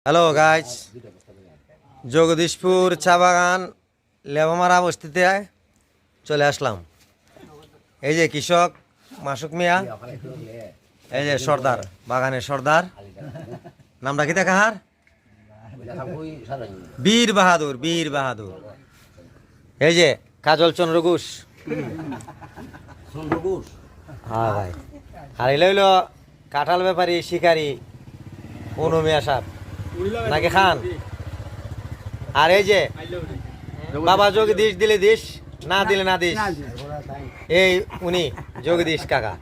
Hello guys, Jagdishpur চা বাগান লেবামারা বস্তিতে চলে আসলাম। এই যে কৃষক মাসুক মিয়া, এই যে সর্দার, বাগানের সর্দার। নামটা কি কাহার? বীর বাহাদুর, বীর বাহাদুর। এই যে কাজল চন্দ্র ঘোষ। হ্যাঁ ভাই। আর এলে হইল কাঁঠাল ব্যাপারী শিকারী অনু মিয়া সাহেব নাকি খান। আর এই যে বাবা জগদীশ দিলে দিস, না দিলে না দিস, এই উনি জগদীশ কাকা।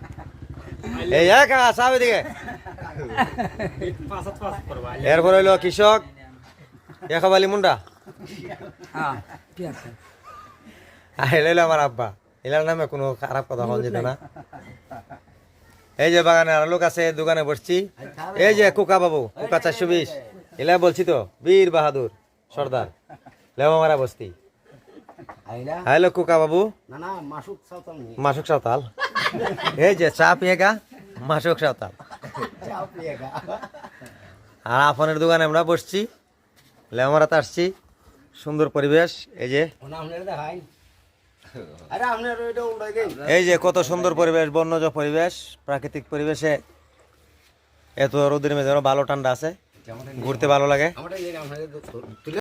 এই কাকা সাহেব এদিকে। এরপর হইল কৃষক একাবালি মুন্ডা। আর এলো আমার আব্বা। এলার নামে কোনো খারাপ কথা বল যেত না। এই যে বাগানে আর লোক আছে, দোকানে বসছি। এই যে কুকা বাবু, কুকা 420, এলা বলছি তো, বীর বাহাদুর সর্দার লেবামারা বস্তি। হ্যালো কুকা বাবু, মাসুক সাঁওতাল। এই যে চা পিয়েগা মাসুক সাঁওতাল। আর আপনার দোকানে আমরা বসছি, লেবামারাতে আসছি। সুন্দর পরিবেশ। এই যে এই যে কত সুন্দর পরিবেশ, বন্যজ পরিবেশ, প্রাকৃতিক পরিবেশে এত রোদের মেঝে ভালো ঠান্ডা আছে, ঘুরতে ভালো লাগে।